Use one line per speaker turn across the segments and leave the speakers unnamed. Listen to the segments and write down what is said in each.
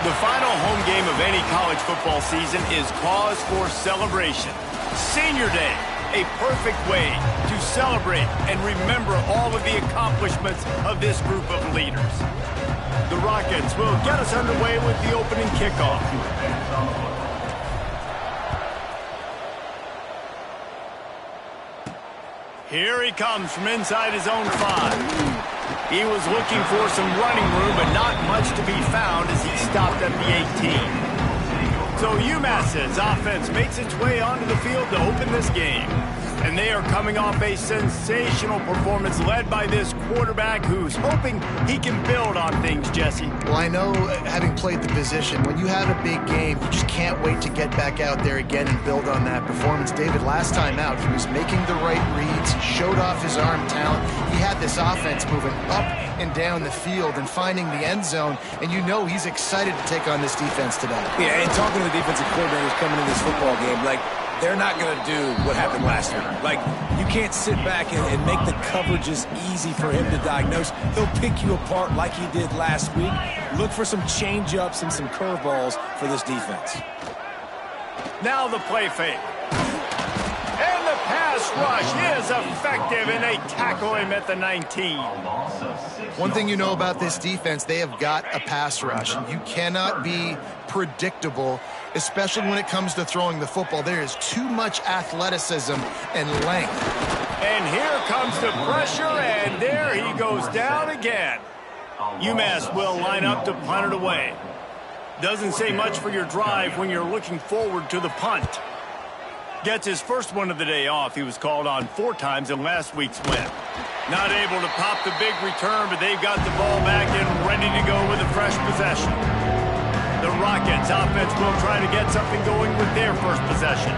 The final home game of any college football season is cause for celebration. Senior Day, a perfect way to celebrate and remember all of the accomplishments of this group of leaders. The Rockets will get us underway with the opening kickoff. Here he comes from inside his own 5. He was looking for some running room, but not much to be found as he stopped at the 18. So UMASS's offense makes its way onto the field to open this game. And they are coming off a sensational performance led by this quarterback who's hoping he can build on things, Jesse.
Well, I know, having played the position, when you have a big game, you just can't wait to get back out there again and build on that performance. David, last time out, he was making the right reads. He showed off his arm talent. He had this offense moving up and down the field and finding the end zone, and you know he's excited to take on this defense today.
Yeah, and talking to the defensive coordinators coming in this football game, like, they're not going to do what happened last week. Like, you can't sit back and make the coverages easy for him to diagnose. He'll pick you apart like he did last week. Look for some change-ups and some curveballs for this defense.
Now the play fake. And the pass rush is effective, and they tackle him at the 19.
One thing you know about this defense, they have got a pass rush. You cannot be predictable, especially when it comes to throwing the football. There is too much athleticism and length.
And here comes the pressure, and there he goes down again. UMass will line up to punt it away. Doesn't say much for your drive when you're looking forward to the punt. Gets his first one of the day off. He was called on 4 times in last week's win. Not able to pop the big return, but they've got the ball back and ready to go with a fresh possession. The Rockets offense will try to get something going with their first possession.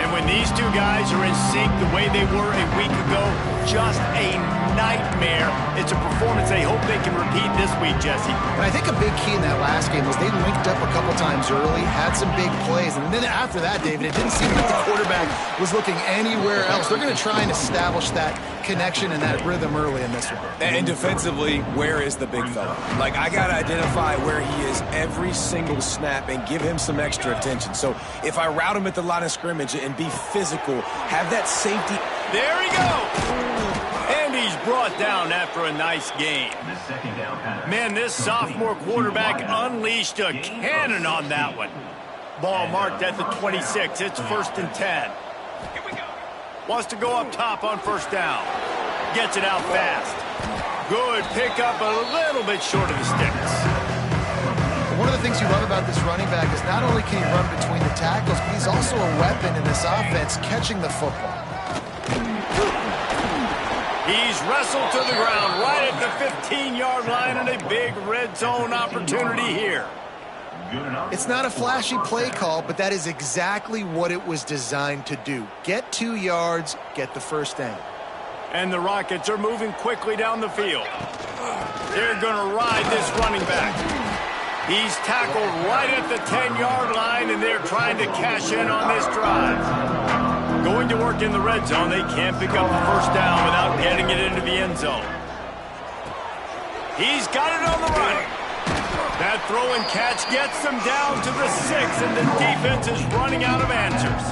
And when these two guys are in sync the way they were a week ago, just a nightmare. It's a performance they hope they can repeat this week, Jesse.
And I think a big key in that last game was they linked up a couple times early, had some big plays, and then after that, David, it didn't seem like the quarterback was looking anywhere else. They're going to try and establish that connection and that rhythm early in this one.
And defensively, where is the big fella? Like, I got to identify where he is every single snap and give him some extra attention. So if I route him at the line of scrimmage and be physical, have that safety.
There he goes! And he's brought down after a nice game. Man, this sophomore quarterback unleashed a cannon on that one. Ball marked at the 26. It's 1st and 10. Wants to go up top on 1st down. Gets it out fast. Good pickup, a little bit short of the sticks.
One of the things you love about this running back is not only can he run between the tackles, but he's also a weapon in this offense catching the football.
He's wrestled to the ground right at the 15-yard line, and a big red zone opportunity here.
It's not a flashy play call, but that is exactly what it was designed to do. Get 2 yards, get the first down.
And the Rockets are moving quickly down the field. They're going to ride this running back. He's tackled right at the 10-yard line, and they're trying to cash in on this drive. Going to work in the red zone, they can't pick up the first down without getting it into the end zone. He's got it on the run. That throw and catch gets them down to the 6, and the defense is running out of answers.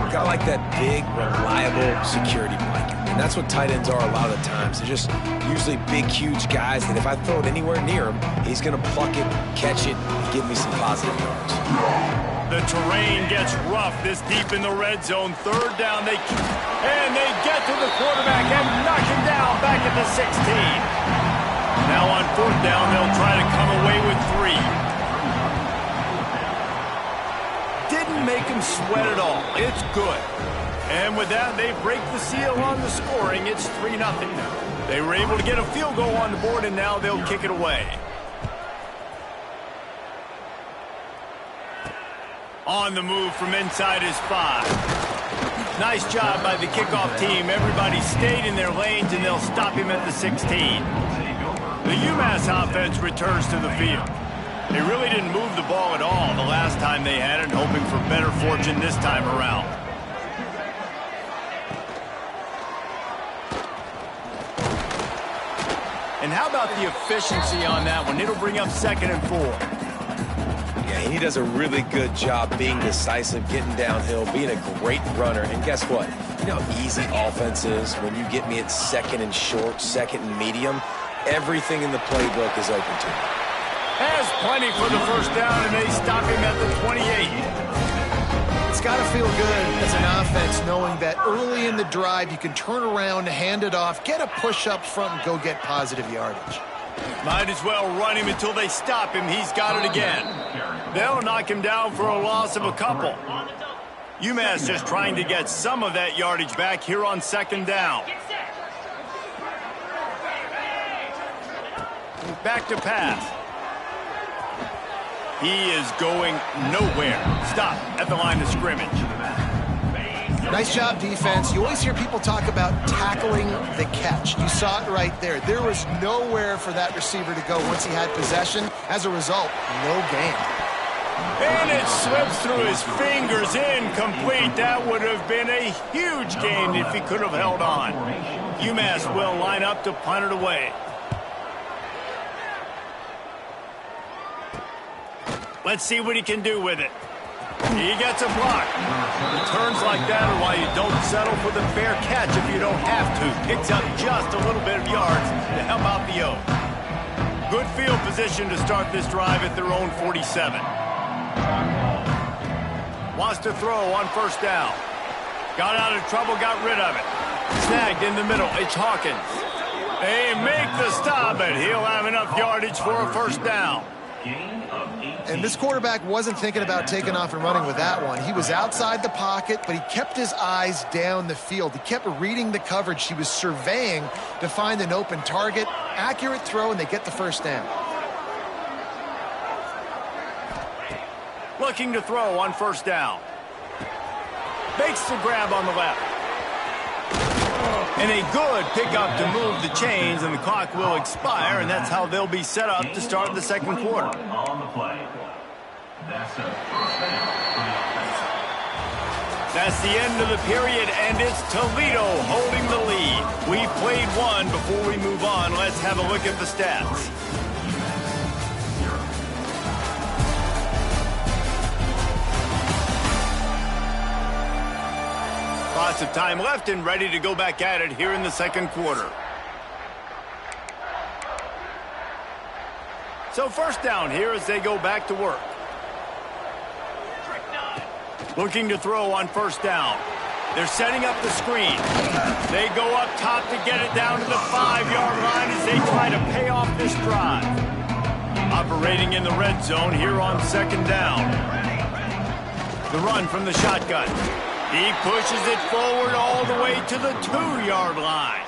Got like that big, reliable security blanket. And that's what tight ends are a lot of the times. They're just usually big, huge guys that if I throw it anywhere near him, he's going to pluck it, catch it, and give me some positive yards.
The terrain gets rough this deep in the red zone. 3rd down, and they get to the quarterback and knock him down back at the 16. Now on 4th down, they'll try to come away with 3. Didn't make him sweat at all. It's good. And with that, they break the seal on the scoring. It's 3-0. They were able to get a field goal on the board, and now they'll kick it away. On the move from inside his 5. Nice job by the kickoff team. Everybody stayed in their lanes, and they'll stop him at the 16. The UMass offense returns to the field. They really didn't move the ball at all the last time they had it, hoping for better fortune this time around. And how about the efficiency on that one? It'll bring up 2nd and 4.
he does a really good job being decisive, getting downhill, being a great runner. And guess what? You know how easy offense is when you get me at second and short, second and medium. Everything in the playbook is open to me.
Has plenty for the first down, and they stop him at the 28.
It's got to feel good as an offense knowing that early in the drive you can turn around, hand it off, get a push up front, and go get positive yardage.
Might as well run him until they stop him. He's got it again. They'll knock him down for a loss of a couple. UMass just trying to get some of that yardage back here on second down. Back to pass. He is going nowhere. Stop at the line of scrimmage.
Nice job, defense. You always hear people talk about tackling the catch. You saw it right there. There was nowhere for that receiver to go once he had possession. As a result, no gain.
And it slips through his fingers, incomplete. That would have been a huge gain if he could have held on. UMass will line up to punt it away. Let's see what he can do with it. He gets a block. Returns like that are why you don't settle for the fair catch if you don't have to. Picks up just a little bit of yards to help out the O. Good field position to start this drive at their own 47. Wants to throw on first down. Got out of trouble, got rid of it. Snagged in the middle. It's Hawkins. They make the stop, and he'll have enough yardage for a first down.
And this quarterback wasn't thinking about taking off and running with that one. He was outside the pocket, but he kept his eyes down the field. He kept reading the coverage. He was surveying to find an open target. Accurate throw, and they get the first down.
Looking to throw on first down. Makes the grab on the left. And a good pickup to move the chains, and the clock will expire, and that's how they'll be set up to start the second quarter. That's the end of the period, and it's Toledo holding the lead. We played one. Before we move on, let's have a look at the stats. Lots of time left and ready to go back at it here in the second quarter. So first down here as they go back to work. Looking to throw on first down. They're setting up the screen. They go up top to get it down to the 5-yard line as they try to pay off this drive. Operating in the red zone here on second down. The run from the shotgun. He pushes it forward all the way to the 2-yard line.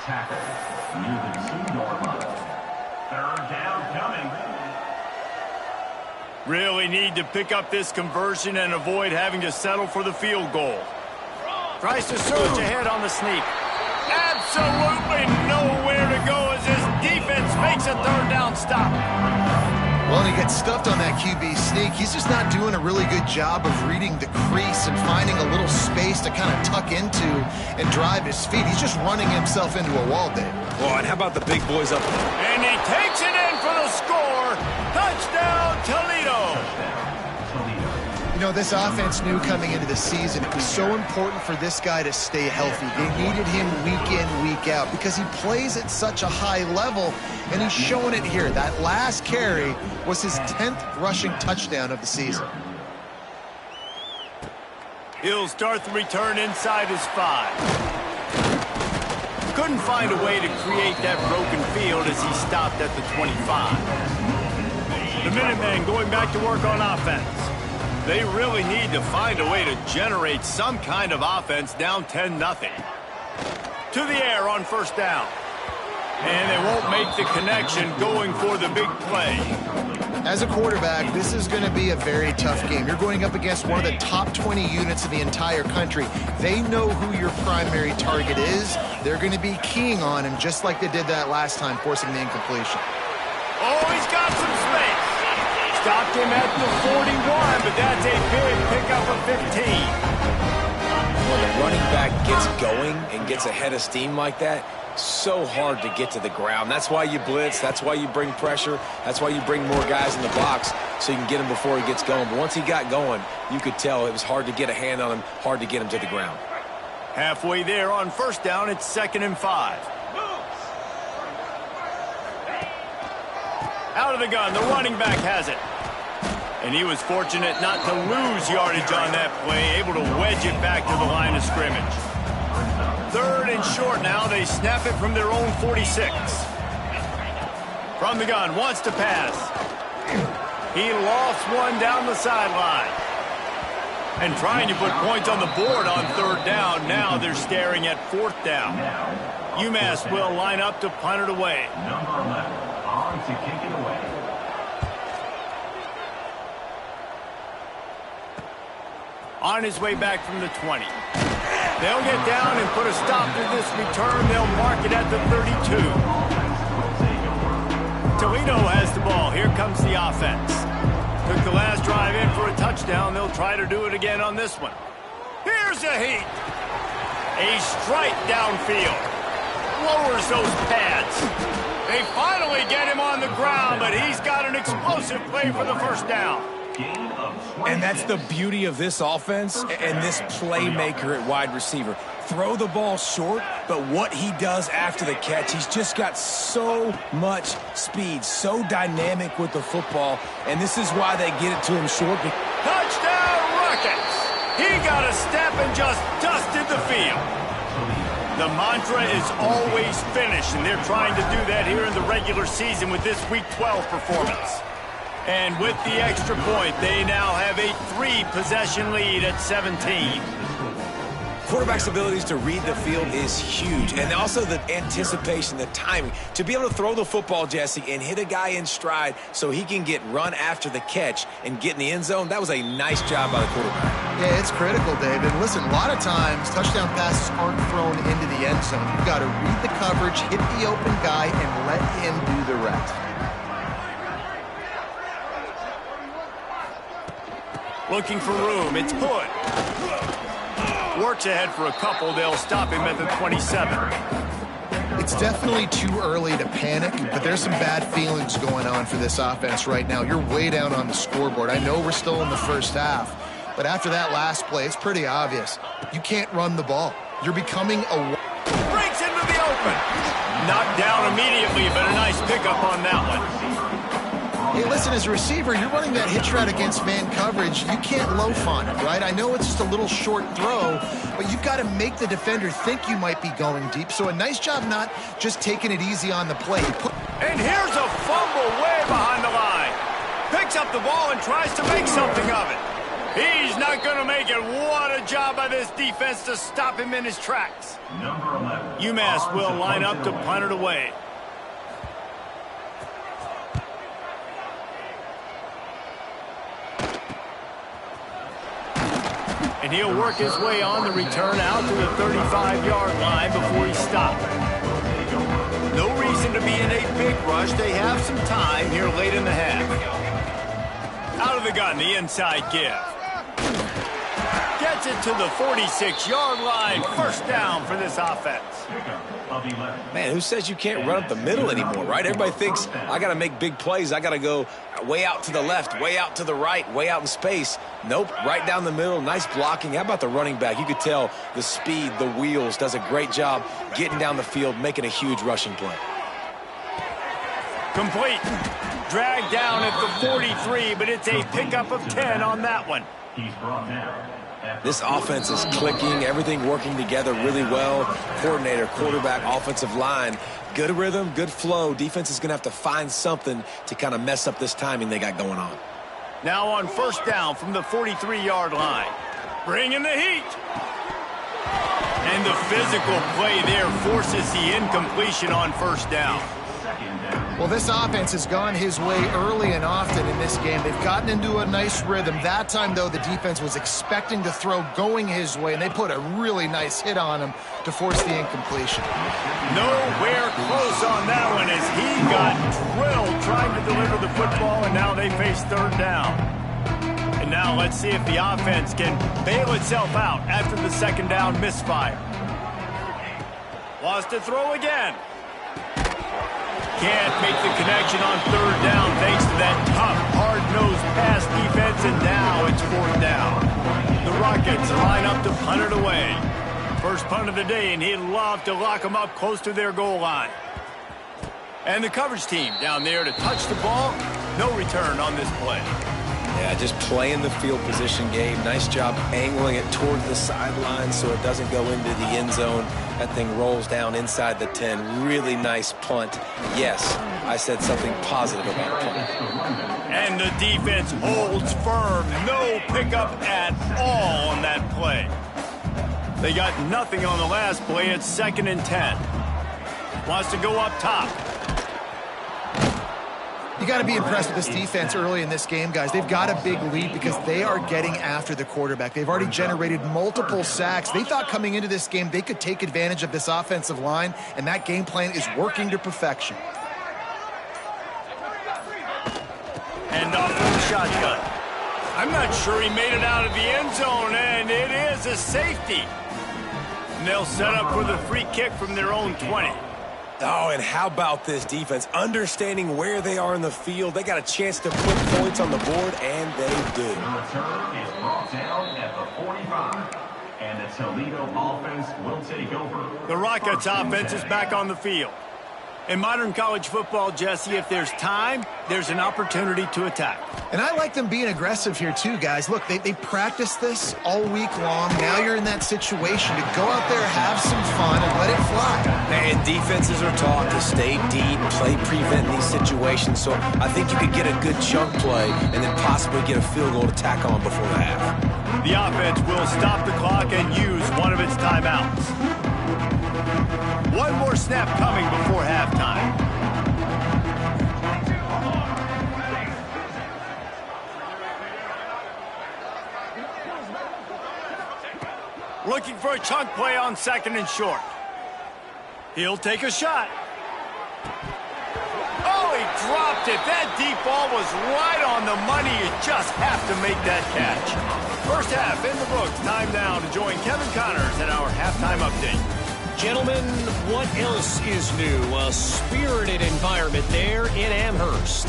Really need to pick up this conversion and avoid having to settle for the field goal. Tries to surge ahead on the sneak. Absolutely nowhere to go as his defense makes a third down stop.
Well, and he gets stuffed on that QB sneak. He's just not doing a really good job of reading the crease and finding a little space to kind of tuck into and drive his feet. He's just running himself into a wall, Dave.
Oh, and how about the big boys up there?
And he takes it in for the score. Touchdown, Toledo.
You know, this offense knew coming into the season it was so important for this guy to stay healthy. They needed him week in, week out because he plays at such a high level, and he's showing it here. That last carry was his 10th rushing touchdown of the season.
He'll start the return inside his 5. Couldn't find a way to create that broken field as he stopped at the 25. The Minutemen going back to work on offense. They really need to find a way to generate some kind of offense down 10-0. To the air on first down. And they won't make the connection going for the big play.
As a quarterback, this is going to be a very tough game. You're going up against one of the top 20 units in the entire country. They know who your primary target is. They're going to be keying on him just like they did that last time, forcing the incompletion.
Oh, he's got some space. Stopped him at the 41, but that's a big pickup of 15.
when the running back gets going and gets ahead of steam like that, so hard to get to the ground. That's why you blitz. That's why you bring pressure. That's why you bring more guys in the box so you can get him before he gets going. But once he got going, you could tell it was hard to get a hand on him, hard to get him to the ground.
Halfway there on first down, it's 2nd and 5. Out of the gun, the running back has it. And he was fortunate not to lose yardage on that play, able to wedge it back to the line of scrimmage. 3rd and short now. They snap it from their own 46. From the gun, wants to pass. He lost one down the sideline. And trying to put points on the board on 3rd down. Now they're staring at 4th down. UMass will line up to punt it away.
Number 11 on to kick it away.
On his way back from the 20. They'll get down and put a stop to this return. They'll mark it at the 32. Toledo has the ball. Here comes the offense. Took the last drive in for a touchdown. They'll try to do it again on this one. Here's a heat. A strike downfield. Lowers those pads. They finally get him on the ground, but he's got an explosive play for the first down.
And that's the beauty of this offense and this playmaker at wide receiver. Throw the ball short, but what he does after the catch, he's just got so much speed, so dynamic with the football, and this is why they get it to him short.
Touchdown, Rockets! He got a step and just dusted the field. The mantra is always finish, and they're trying to do that here in the regular season with this Week 12 performance. And with the extra point, they now have a 3-possession lead at 17.
Quarterback's abilities to read the field is huge, and also the anticipation, the timing. To be able to throw the football, Jesse, and hit a guy in stride so he can get run after the catch and get in the end zone, that was a nice job by the quarterback.
Yeah, it's critical, David. Listen, a lot of times touchdown passes aren't thrown into the end zone. You've got to read the coverage, hit the open guy, and let him do the rest.
Looking for room, it's Hood. Works ahead for a couple, they'll stop him at the 27.
It's definitely too early to panic, but there's some bad feelings going on for this offense right now. You're way down on the scoreboard. I know we're still in the first half, but after that last play, it's pretty obvious. You can't run the ball. You're becoming a...
Breaks into the open. Knocked down immediately, but a nice pickup on that one.
Hey, listen, as a receiver, you're running that hitch route against man coverage. You can't loaf on it, right? I know it's just a little short throw, but you've got to make the defender think you might be going deep. So a nice job not just taking it easy on the play.
And here's a fumble way behind the line. Picks up the ball and tries to make something of it. He's not going to make it. What a job by this defense to stop him in his tracks.
Number 11.
UMass will line up to punt it away. And he'll work his way on the return out to the 35-yard line before he's stopped. No reason to be in a big rush. They have some time here late in the half. Out of the gun, the inside give. Gets it to the 46-yard line. First down for this offense.
Man, who says you can't run up the middle anymore, right? Everybody thinks, I got to make big plays. I got to go way out to the left, way out to the right, way out in space. Nope, right down the middle. Nice blocking. How about the running back? You could tell the speed, the wheels, does a great job getting down the field, making a huge rushing play.
Complete. Dragged down at the 43, but it's a pickup of 10 on that one.
He's brought down.
This offense is clicking, everything working together really well. Coordinator, quarterback, offensive line, good rhythm, good flow. Defense is going to have to find something to kind of mess up this timing they got going on.
Now on first down from the 43-yard line. Bringing the heat. And the physical play there forces the incompletion on first down.
Well, this offense has gone his way early and often in this game. They've gotten into a nice rhythm. That time, though, the defense was expecting to throw going his way, and they put a really nice hit on him to force the incompletion.
Nowhere close on that one as he got drilled trying to deliver the football, and now they face third down. And now let's see if the offense can bail itself out after the second down misfire. Wants to throw again. Can't make the connection on third down thanks to that tough, hard-nosed pass defense, and now it's fourth down. The Rockets line up to punt it away. First punt of the day, and he'd love to lock them up close to their goal line. And the coverage team down there to touch the ball. No return on this play.
Yeah, just playing the field position game. Nice job angling it toward the sideline so it doesn't go into the end zone. That thing rolls down inside the 10. Really nice punt. Yes, I said something positive about punt.
And the defense holds firm. No pickup at all on that play. They got nothing on the last play. It's 2nd and 10. Wants to go up top.
You got to be impressed with this defense early in this game, guys. They've got a big lead because they are getting after the quarterback. They've already generated multiple sacks. They thought coming into this game they could take advantage of this offensive line, and that game plan is working to perfection.
And off from the shotgun. I'm not sure he made it out of the end zone, and it is a safety. And they'll set up for the free kick from their own 20.
Oh, and how about this defense? Understanding where they are in the field. They got a chance to put points on the board, and they do.
The return is brought down at the 45. And the Toledo offense will take over.
The Rockets offense is back on the field. In modern college football, Jesse, if there's time, there's an opportunity to attack.
And I like them being aggressive here too, guys. Look, they practiced this all week long. Now you're in that situation to go out there, have some fun, and let it fly.
And defenses are taught to stay deep, play prevent in these situations. So I think you could get a good chunk play and then possibly get a field goal to tack on before the half.
The offense will stop the clock and use one of its timeouts. One more snap coming before halftime. Looking for a chunk play on 2nd and short. He'll take a shot. Oh, he dropped it. That deep ball was right on the money. You just have to make that catch. First half in the books. Time now to join Kevin Connors in our halftime update.
Gentlemen, what else is new? A spirited environment there in Amherst.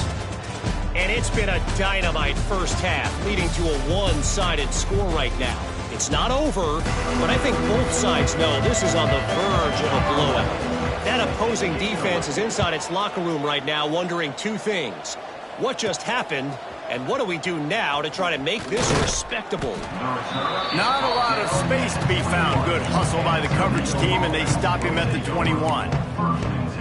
And it's been a dynamite first half, leading to a one-sided score right now. It's not over, but I think both sides know this is on the verge of a blowout. That opposing defense is inside its locker room right now wondering two things. What just happened? And what do we do now to try to make this respectable?
Not a lot of space to be found. Good hustle by the coverage team, and they stop him at the 21.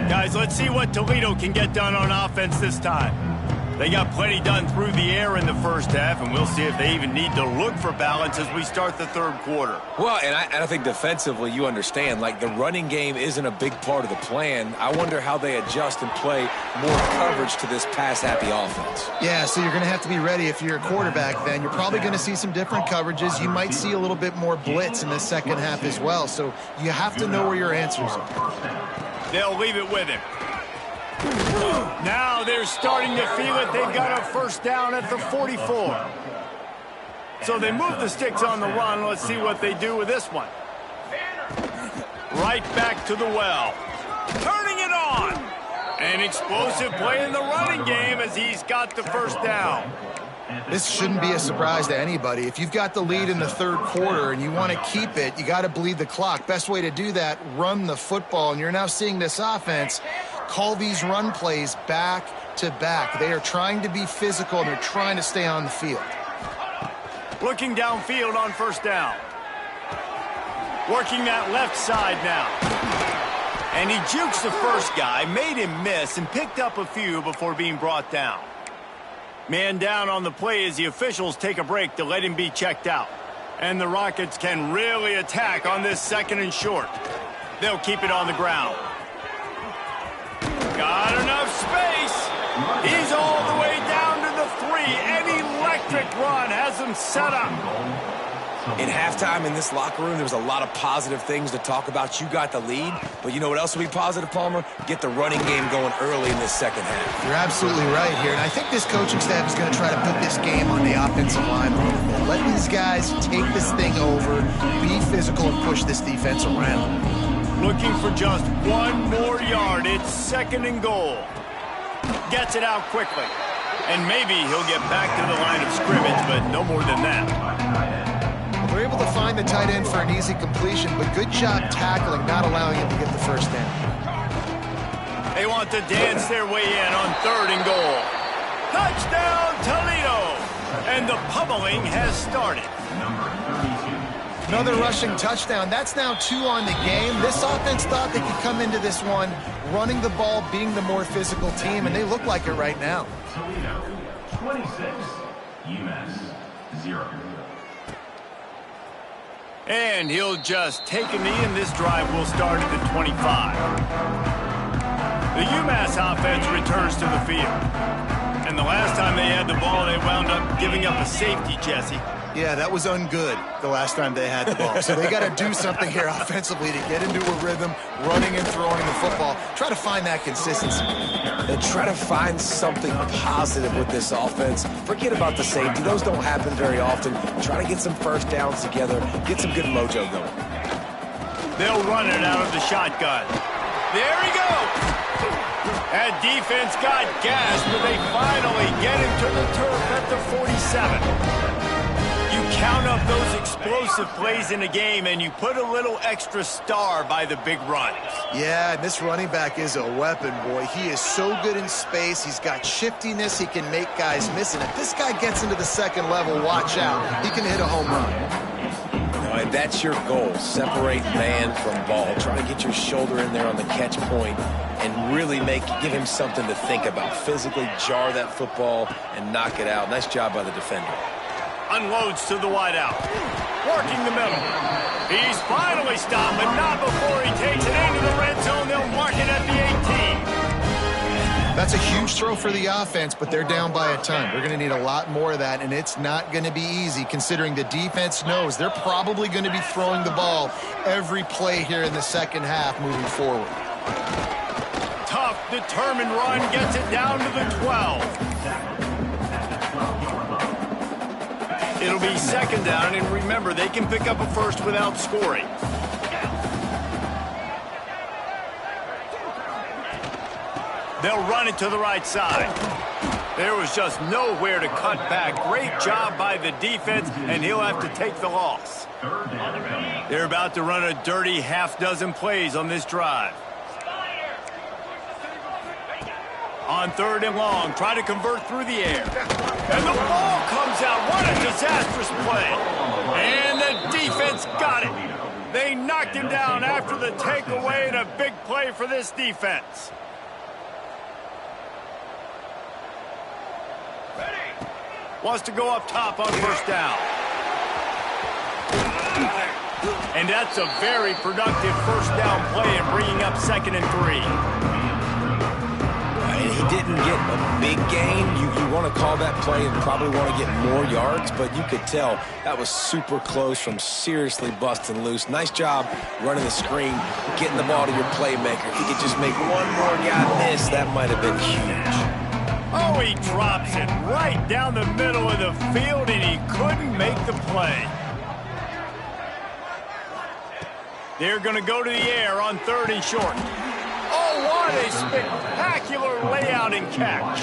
Guys, let's see what Toledo can get done on offense this time. They got plenty done through the air in the first half, and we'll see if they even need to look for balance as we start the third quarter.
Well, and I think defensively, you understand, like the running game isn't a big part of the plan. I wonder how they adjust and play more coverage to this pass-happy offense.
Yeah, so you're going to have to be ready if you're a quarterback then. You're probably going to see some different coverages. You might see a little bit more blitz in the second half as well, so you have to know where your answers are.
They'll leave it with him. Now they're starting to feel it. They've got a first down at the 44. So they move the sticks on the run. Let's see what they do with this one. Right back to the well. Turning it on. An explosive play in the running game as he's got the first down.
This shouldn't be a surprise to anybody. If you've got the lead in the third quarter and you want to keep it, you got to bleed the clock. Best way to do that, run the football. And you're now seeing this offense call these run plays back to back. They are trying to be physical, and they're trying to stay on the field.
Looking downfield on first down. Working that left side now. And he jukes the first guy, made him miss, and picked up a few before being brought down. Man down on the play as the officials take a break to let him be checked out. And the Rockets can really attack on this 2nd and short. They'll keep it on the ground. Got enough space. He's all the way down to the 3. An electric run has him set up.
In halftime in this locker room, there was a lot of positive things to talk about. You got the lead, but you know what else will be positive, Palmer? Get the running game going early in this second half.
You're absolutely right here, and I think this coaching staff is going to try to put this game on the offensive line a little bit. Let these guys take this thing over, be physical, and push this defense around.
Looking for just one more yard. It's 2nd and goal. Gets it out quickly. And maybe he'll get back to the line of scrimmage, but no more than that.
They're able to find the tight end for an easy completion, but good job tackling, not allowing him to get the first down.
They want to dance their way in on 3rd and goal. Touchdown, Toledo! And the pummeling has started.
Another rushing touchdown. That's now 2 on the game. This offense thought they could come into this one running the ball, being the more physical team, and they look like it right now.
Toledo, 26. UMASS, 0.
And he'll just take a knee, and this drive will start at the 25. The UMass offense returns to the field. And the last time they had the ball, they wound up giving up a safety, Jesse.
Yeah, that was ungood the last time they had the ball. So they got to do something here offensively to get into a rhythm, running and throwing the football. Try to find that consistency.
And try to find something positive with this offense. Forget about the safety. Those don't happen very often. Try to get some first downs together. Get some good mojo going.
They'll run it out of the shotgun. There he goes. That defense got gas, but they finally get him to the turf at the 47. You count up those explosive plays in a game, and you put a little extra star by the big runs.
Yeah, and this running back is a weapon, boy. He is so good in space. He's got shiftiness. He can make guys miss. And if this guy gets into the second level, watch out. He can hit a home run.
And that's your goal. Separate man from ball. Try to get your shoulder in there on the catch point and really give him something to think about. Physically jar that football and knock it out. Nice job by the defender.
Unloads to the wideout. Working the middle. He's finally stopped, but not before he takes it into the red zone. They'll mark it at the 18.
That's a huge throw for the offense, but they're down by a ton. They're going to need a lot more of that, and it's not going to be easy considering the defense knows they're probably going to be throwing the ball every play here in the second half moving forward.
Tough, determined run gets it down to the 12. It'll be 2nd down, and remember, they can pick up a first without scoring. They'll run it to the right side. There was just nowhere to cut back. Great job by the defense, and he'll have to take the loss. They're about to run a dirty half-dozen plays on this drive. On 3rd and long, try to convert through the air. And the ball comes out. What a disastrous play. And the defense got it. They knocked him down after the takeaway, and a big play for this defense. Wants to go up top on 1st down. And that's a very productive 1st down play in bringing up 2nd and 3.
He didn't get a big gain. You want to call that play and probably want to get more yards, but you could tell that was super close from seriously busting loose. Nice job running the screen, getting the ball to your playmaker. If he could just make one more guy miss, that might have been huge.
Oh, he drops it right down the middle of the field, and he couldn't make the play. They're going to go to the air on 3rd and short. Oh, what a spectacular layout and catch.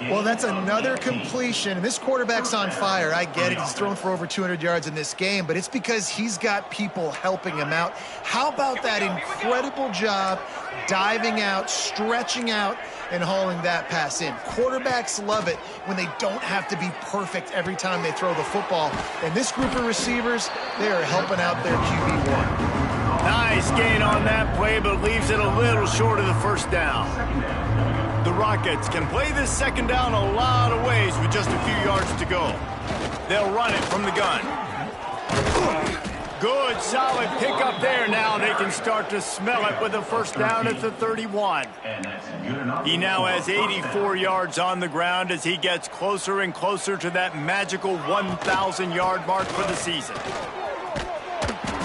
Well, that's another completion. This quarterback's on fire. I get it. He's thrown for over 200 yards in this game, but it's because he's got people helping him out. How about that incredible job diving out, stretching out, and hauling that pass in? Quarterbacks love it when they don't have to be perfect every time they throw the football. And this group of receivers, they are helping out their QB1.
Nice gain on that play, but leaves it a little short of the 1st down. The Rockets can play this 2nd down a lot of ways with just a few yards to go. They'll run it from the gun. Good, solid pickup there. Now they can start to smell it with a first down at the 31. He now has 84 yards on the ground as he gets closer and closer to that magical 1,000-yard mark for the season.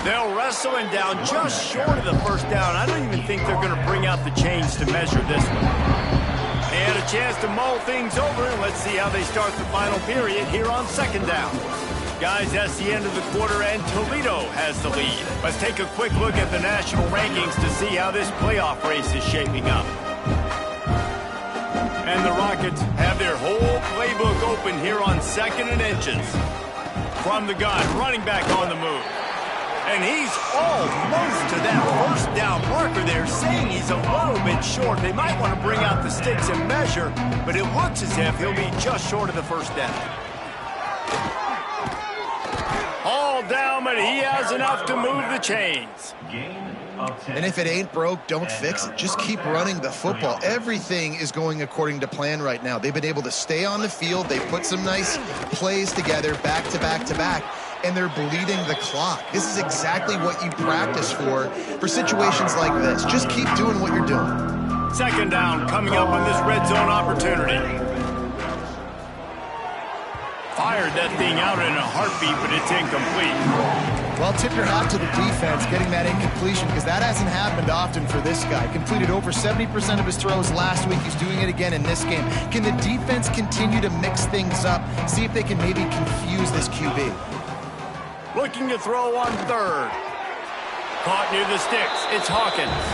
They'll wrestle him down just short of the first down. I don't even think they're going to bring out the chains to measure this one. They had a chance to mull things over, and let's see how they start the final period here on second down. Guys, that's the end of the quarter, and Toledo has the lead. Let's take a quick look at the national rankings to see how this playoff race is shaping up. And the Rockets have their whole playbook open here on 2nd and inches. From the gun, running back on the move. And he's almost to that first down marker there, saying he's a little bit short. They might want to bring out the sticks and measure, but it looks as if he'll be just short of the first down. All down, but he has enough to move the chains.
And if it ain't broke, don't fix it. Just keep running the football. Everything is going according to plan right now. They've been able to stay on the field. They put some nice plays together, back to back to back, and they're bleeding the clock. This is exactly what you practice for situations like this. Just keep doing what you're doing.
Second down coming up on this red zone opportunity. Fired that thing out in a heartbeat, but it's incomplete.
Well, tip your hat to the defense getting that incompletion, because that hasn't happened often for this guy. Completed over 70% of his throws last week. He's doing it again in this game. Can the defense continue to mix things up? See if they can maybe confuse this QB.
Looking to throw on third. Caught near the sticks. It's Hawkins.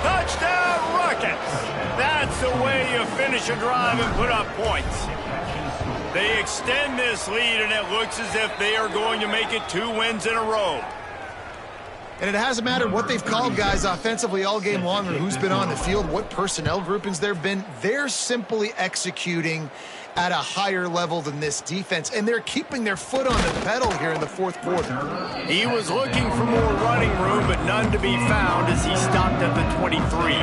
Touchdown, Rockets! That's the way you finish a drive and put up points. They extend this lead, and it looks as if they are going to make it 2 wins in a row.
And it hasn't mattered what they've called guys offensively all game long or who's been on the field, what personnel groupings there have been. They're simply executing at a higher level than this defense, and they're keeping their foot on the pedal here in the fourth quarter.
He was looking for more running room, but none to be found as he stopped at the 23.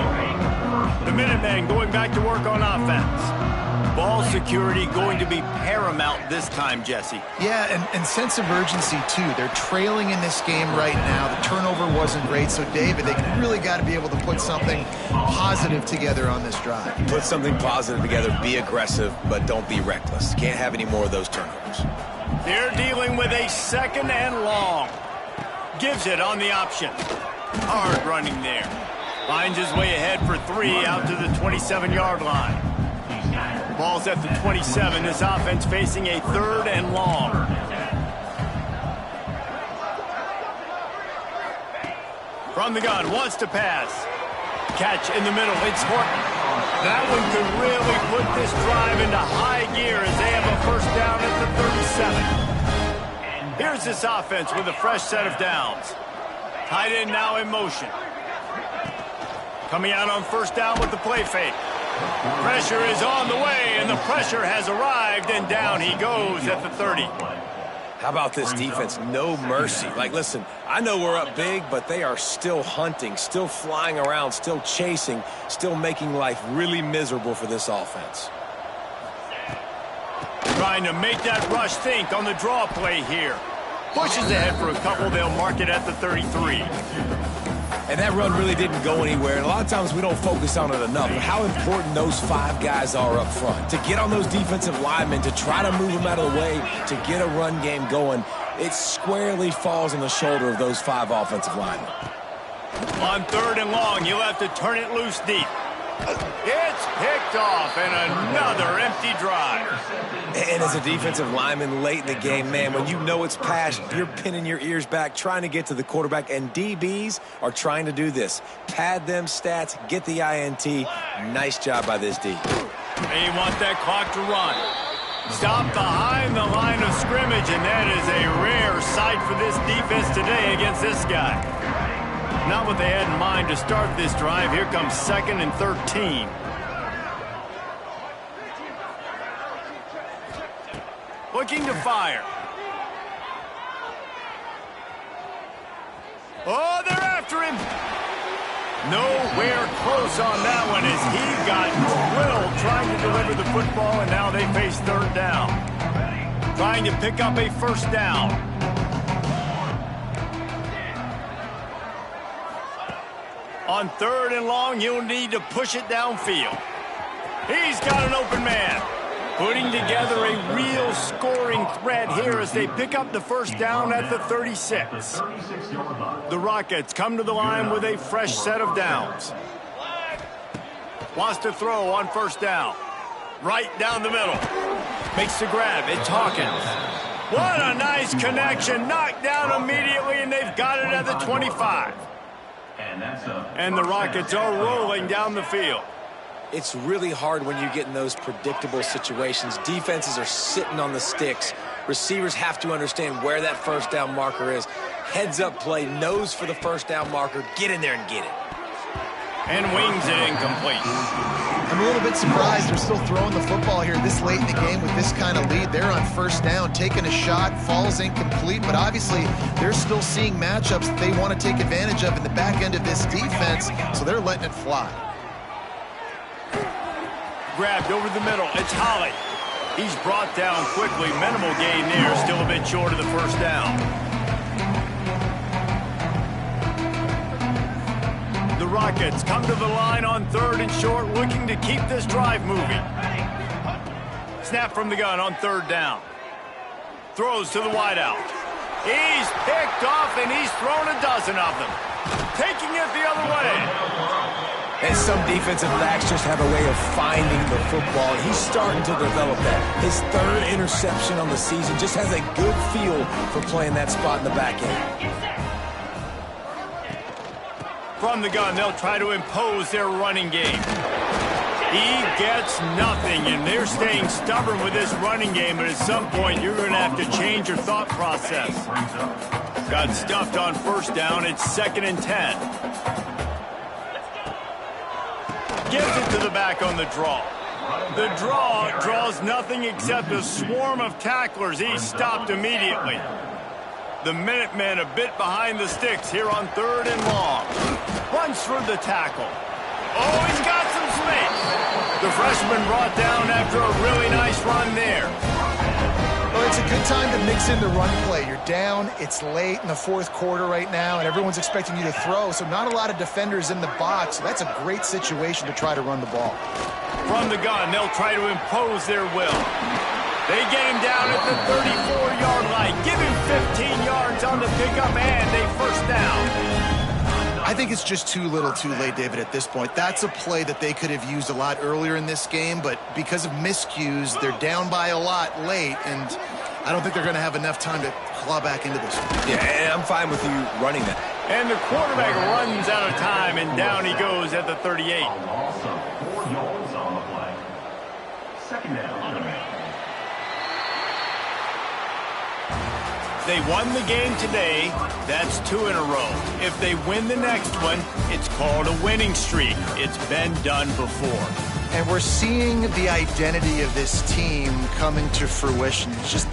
The Minutemen going back to work on offense. Ball security going to be paramount this time, Jesse.
Yeah, and sense of urgency, too. They're trailing in this game right now. The turnover wasn't great, so, David, they really got to be able to put something positive together on this drive.
Put something positive together, be aggressive, but don't be reckless. Can't have any more of those turnovers.
They're dealing with a 2nd and long. Gives it on the option. Hard running there. Finds his way ahead for 3 out to the 27-yard line. Ball's at the 27. This offense facing a 3rd and long. From the gun, wants to pass. Catch in the middle. It's Horton. That one could really put this drive into high gear as they have a first down at the 37. Here's this offense with a fresh set of downs. Tight end now in motion. Coming out on first down with the play fake. Pressure is on the way, and the pressure has arrived, and down he goes at the 30.
How about this defense? No mercy. Like, listen, I know we're up big, but they are still hunting, still flying around, still chasing, still making life really miserable for this offense.
Trying to make that rush think on the draw play here. Pushes ahead for a couple. They'll mark it at the 33.
And that run really didn't go anywhere. And a lot of times we don't focus on it enough. But how important those 5 guys are up front. To get on those defensive linemen, to try to move them out of the way, to get a run game going, it squarely falls on the shoulder of those 5 offensive linemen.
On 3rd and long, he'll have to turn it loose deep. It's picked off, and another empty drive.
And as a defensive lineman late in the game, man, when you know it's passed, you're pinning your ears back, trying to get to the quarterback, and DBs are trying to do this. Pad them stats, get the INT. Nice job by this D.
They want that clock to run. Stop behind the line of scrimmage, and that is a rare sight for this defense today against this guy. Not what they had in mind to start this drive. Here comes 2nd and 13. Looking to fire. Oh, they're after him. Nowhere close on that one as he got drilled trying to deliver the football, and now they face 3rd down. Trying to pick up a first down. On 3rd and long, he'll need to push it downfield. He's got an open man. Putting together a real scoring threat here as they pick up the first down at the 36. The Rockets come to the line with a fresh set of downs. Wants to throw on 1st down. Right down the middle. Makes the grab. It's Hawkins. What a nice connection. Knocked down immediately, and they've got it at the 25. And the Rockets are rolling down the field.
It's really hard when you get in those predictable situations. Defenses are sitting on the sticks. Receivers have to understand where that 1st down marker is. Heads up play, nose for the 1st down marker. Get in there and get it.
And wings it incomplete.
I'm a little bit surprised they're still throwing the football here this late in the game with this kind of lead. They're on 1st down, taking a shot, falls incomplete, but obviously they're still seeing matchups that they want to take advantage of in the back end of this defense, so they're letting it fly.
Grabbed over the middle. It's Holly. He's brought down quickly. Minimal gain there. Still a bit short of the 1st down. The Rockets come to the line on 3rd and short, looking to keep this drive moving. Snap from the gun on 3rd down. Throws to the wideout. He's picked off, and he's thrown a dozen of them. Taking it the other way.
And some defensive backs just have a way of finding the football. He's starting to develop that. His 3rd interception on the season, just has a good feel for playing that spot in the back end.
From the gun, they'll try to impose their running game. He gets nothing, and they're staying stubborn with this running game, but at some point you're going to have to change your thought process. Got stuffed on 1st down. It's 2nd and 10. Gives it to the back on the draw. The draw draws nothing except a swarm of tacklers. He's stopped immediately. The Minutemen a bit behind the sticks here on 3rd and long. Runs through the tackle. Oh, he's got some space. The freshman brought down after a really nice run there.
Well, it's a good time to mix in the run play. You're down, it's late in the 4th quarter right now, and everyone's expecting you to throw, so not a lot of defenders in the box. So that's a great situation to try to run the ball.
From the gun, they'll try to impose their will. They get him down at the 34-yard line. Give him 15 yards on the pickup, and a 1st down.
I think it's just too little too late, David, at this point. That's a play that they could have used a lot earlier in this game, but because of miscues, they're down by a lot late, and I don't think they're going to have enough time to claw back into this.
Yeah, I'm fine with you running that.
And the quarterback runs out of time, and down he goes at the 38.
Also, 4 yards on the play. 2nd down.
They won the game today. That's 2 in a row. If they win the next one, it's called a winning streak. It's been done before.
And we're seeing the identity of this team coming to fruition. It's just